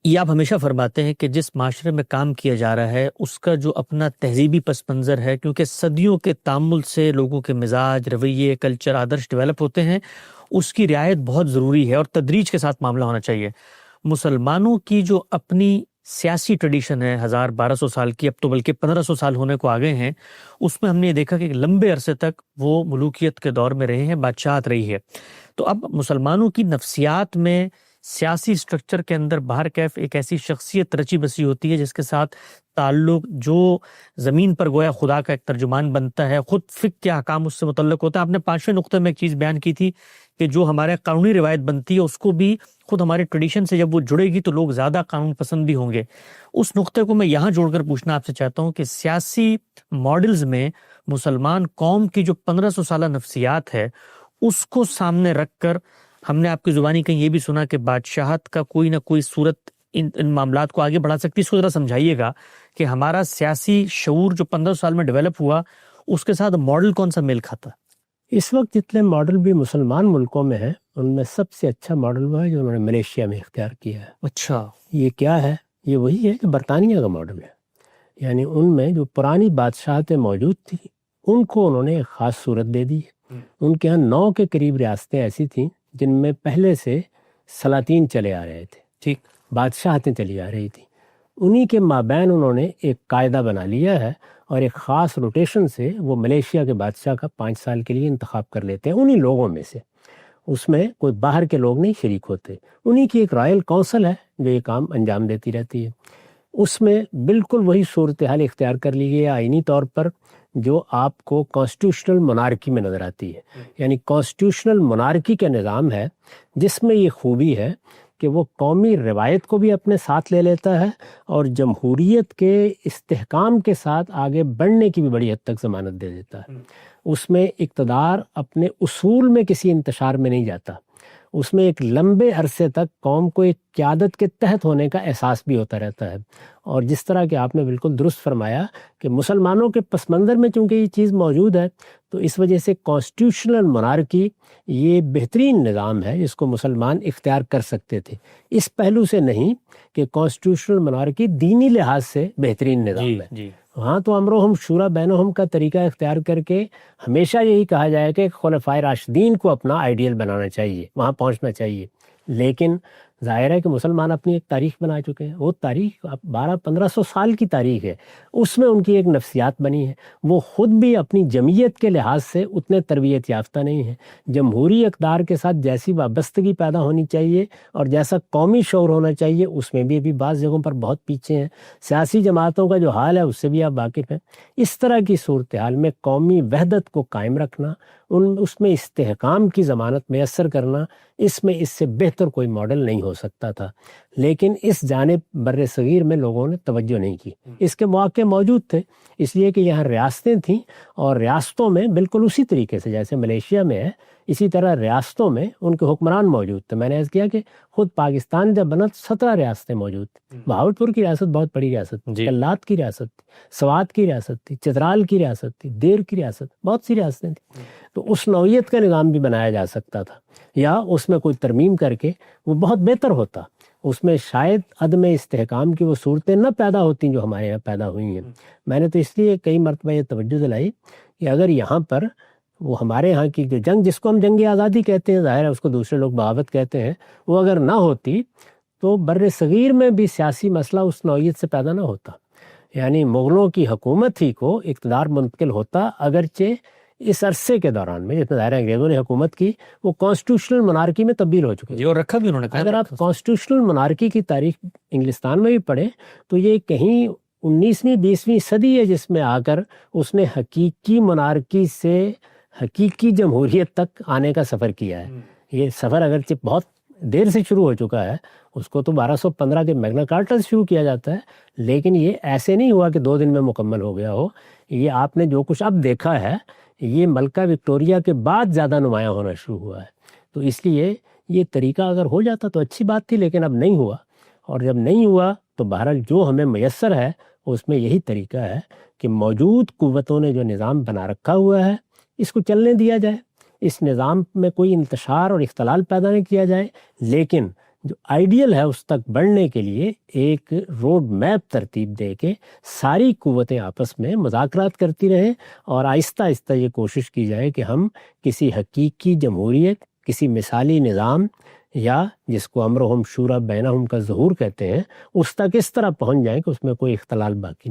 یہ آپ ہمیشہ فرماتے ہیں کہ جس معاشرے میں کام کیا جا رہا ہے اس کا جو اپنا تہذیبی پس منظر ہے، کیونکہ صدیوں کے تعامل سے لوگوں کے مزاج، رویے، کلچر، آدرش ڈیولپ ہوتے ہیں، اس کی رعایت بہت ضروری ہے اور تدریج کے ساتھ معاملہ ہونا چاہیے۔ مسلمانوں کی جو اپنی سیاسی ٹریڈیشن ہے 1200 سال کی، اب تو بلکہ 1500 سال ہونے کو آگے ہیں، اس میں ہم نے یہ دیکھا کہ لمبے عرصے تک وہ ملوکیت کے دور میں رہے ہیں، بادشاہت رہی ہے۔ تو اب مسلمانوں کی نفسیات میں سیاسی سٹرکچر کے اندر باہر کیف ایک ایسی شخصیت رچی بسی ہوتی ہے جس کے ساتھ تعلق جو زمین پر گویا خدا کا ایک ترجمان بنتا ہے، خود فقہ کے احکام اس سے متعلق ہوتا ہے۔ آپ نے 5ویں نقطے میں ایک چیز بیان کی تھی کہ جو ہمارے قانونی روایت بنتی ہے اس کو بھی خود ہمارے ٹریڈیشن سے جب وہ جڑے گی تو لوگ زیادہ قانون پسند بھی ہوں گے۔ اس نقطے کو میں یہاں جوڑ کر پوچھنا آپ سے چاہتا ہوں کہ سیاسی ماڈلز میں مسلمان قوم کی جو 1500 سالہ نفسیات ہے اس کو سامنے رکھ کر ہم نے آپ کی زبانی کہیں یہ بھی سنا کہ بادشاہت کا کوئی نہ کوئی صورت ان معاملات کو آگے بڑھا سکتی ہے۔ اس کو ذرا سمجھائیے گا کہ ہمارا سیاسی شعور جو 15 سال میں ڈیولپ ہوا اس کے ساتھ ماڈل کون سا میل کھاتا ہے؟ اس وقت جتنے ماڈل بھی مسلمان ملکوں میں ہیں ان میں سب سے اچھا ماڈل وہ ہے جو انہوں نے ملیشیا میں اختیار کیا ہے۔ اچھا، یہ کیا ہے؟ یہ وہی ہے کہ برطانیہ کا ماڈل ہے، یعنی ان میں جو پرانی بادشاہتیں موجود تھیں ان کو انہوں نے ایک خاص صورت دے دی۔ ان کے ہاں 9 کے قریب ریاستیں ایسی تھیں جن میں پہلے سے سلاطین چلے آ رہے تھے، ٹھیک، بادشاہتیں چلی آ رہی تھیں۔ انہی کے مابین انہوں نے ایک قاعدہ بنا لیا ہے اور ایک خاص روٹیشن سے وہ ملیشیا کے بادشاہ کا 5 سال کے لیے انتخاب کر لیتے ہیں انہی لوگوں میں سے۔ اس میں کوئی باہر کے لوگ نہیں شریک ہوتے، انہی کی ایک رائل کونسل ہے جو یہ کام انجام دیتی رہتی ہے۔ اس میں بالکل وہی صورتحال اختیار کر لی گئی ہے آئینی طور پر جو آپ کو کانسٹیٹیوشنل مونارکی میں نظر آتی ہے۔ یعنی کانسٹیٹیوشنل مونارکی کا نظام ہے جس میں یہ خوبی ہے کہ وہ قومی روایت کو بھی اپنے ساتھ لے لیتا ہے اور جمہوریت کے استحکام کے ساتھ آگے بڑھنے کی بھی بڑی حد تک ضمانت دے دیتا ہے۔ اس میں اقتدار اپنے اصول میں کسی انتشار میں نہیں جاتا، اس میں ایک لمبے عرصے تک قوم کو ایک قیادت کے تحت ہونے کا احساس بھی ہوتا رہتا ہے۔ اور جس طرح کہ آپ نے بالکل درست فرمایا کہ مسلمانوں کے پس منظر میں چونکہ یہ چیز موجود ہے تو اس وجہ سے کانسٹیٹیوشنل مونارکی یہ بہترین نظام ہے جس کو مسلمان اختیار کر سکتے تھے، اس پہلو سے نہیں کہ کانسٹیٹیوشنل مونارکی دینی لحاظ سے بہترین نظام ہے۔ ہاں تو امرہم شورا بینہم کا طریقہ اختیار کر کے ہمیشہ یہی کہا جائے کہ خلفائے راشدین کو اپنا آئیڈیل بنانا چاہیے، وہاں پہنچنا چاہیے، لیکن ظاہر ہے کہ مسلمان اپنی ایک تاریخ بنا چکے ہیں۔ وہ تاریخ 1200-1500 سال کی تاریخ ہے، اس میں ان کی ایک نفسیات بنی ہے۔ وہ خود بھی اپنی جمعیت کے لحاظ سے اتنے تربیت یافتہ نہیں ہیں۔ جمہوری اقدار کے ساتھ جیسی وابستگی پیدا ہونی چاہیے اور جیسا قومی شعور ہونا چاہیے اس میں بھی ابھی بعض جگہوں پر بہت پیچھے ہیں۔ سیاسی جماعتوں کا جو حال ہے اس سے بھی آپ واقف ہیں۔ اس طرح کی صورتحال میں قومی وحدت کو قائم رکھنا، اس میں استحکام کی ضمانت میسر کرنا، اس میں اس سے بہتر کوئی ماڈل نہیں ہو سکتا تھا، لیکن اس جانب بر صغیر میں لوگوں نے توجہ نہیں کی۔ اس کے مواقع موجود تھے اس لیے کہ یہاں ریاستیں تھیں اور ریاستوں میں بالکل اسی طریقے سے جیسے ملیشیا میں ہے اسی طرح ریاستوں میں ان کے حکمران موجود تھے۔ میں نے عرض کیا کہ خود پاکستان جب بنا 17 ریاستیں موجود تھیں۔ بہاولپور کی ریاست بہت بڑی ریاست تھی، کلات کی ریاست تھی، سوات کی ریاست تھی، چترال کی ریاست تھی، دیر کی ریاست، بہت سی ریاستیں تھیں۔ تو اس نوعیت کا نظام بھی بنایا جا سکتا تھا یا اس میں کوئی ترمیم کر کے وہ بہت بہتر ہوتا۔ اس میں شاید عدم استحکام کی وہ صورتیں نہ پیدا ہوتی جو ہمارے یہاں پیدا ہوئی ہیں۔ میں نے تو اس لیے کئی مرتبہ یہ توجہ دلائی کہ اگر یہاں پر وہ ہمارے ہاں کی جو جنگ جس کو ہم جنگ آزادی کہتے ہیں، ظاہر ہے اس کو دوسرے لوگ بغاوت کہتے ہیں، وہ اگر نہ ہوتی تو بر صغیر میں بھی سیاسی مسئلہ اس نوعیت سے پیدا نہ ہوتا۔ یعنی مغلوں کی حکومت ہی کو اقتدار منتقل ہوتا، اگرچہ اس عرصے کے دوران میں جتنا ظاہر ہے انگریزوں نے حکومت کی وہ کانسٹیٹیوشنل مونارکی میں تبدیل ہو چکے اور رکھا بھی انہوں نے۔ اگر آپ کانسٹیٹیوشنل مونارکی کی تاریخ انگلستان میں بھی پڑھیں تو یہ کہیں 19ویں 20ویں صدی ہے جس میں آ کر اس نے حقیقی مونارکی سے حقیقی جمہوریت تک آنے کا سفر کیا ہے۔ یہ سفر اگرچہ بہت دیر سے شروع ہو چکا ہے، اس کو تو 1215 کے میگنا کارٹا سے شروع کیا جاتا ہے، لیکن یہ ایسے نہیں ہوا کہ 2 دن میں مکمل ہو گیا ہو۔ یہ آپ نے جو کچھ اب دیکھا ہے یہ ملکہ وکٹوریہ کے بعد زیادہ نمایاں ہونا شروع ہوا ہے۔ تو اس لیے یہ طریقہ اگر ہو جاتا تو اچھی بات تھی، لیکن اب نہیں ہوا، اور جب نہیں ہوا تو بہرحال جو ہمیں میسر ہے اس میں یہی طریقہ ہے کہ موجود قوتوں نے جو نظام بنا رکھا ہوا ہے اس کو چلنے دیا جائے، اس نظام میں کوئی انتشار اور اختلال پیدا نہیں کیا جائے، لیکن جو آئیڈیل ہے اس تک بڑھنے کے لیے ایک روڈ میپ ترتیب دے کے ساری قوتیں آپس میں مذاکرات کرتی رہیں اور آہستہ آہستہ یہ کوشش کی جائے کہ ہم کسی حقیقی جمہوریت، کسی مثالی نظام یا جس کو امرہم شورا بینہم کا ظہور کہتے ہیں، اس تک اس طرح پہنچ جائیں کہ اس میں کوئی اختلال باقی نہ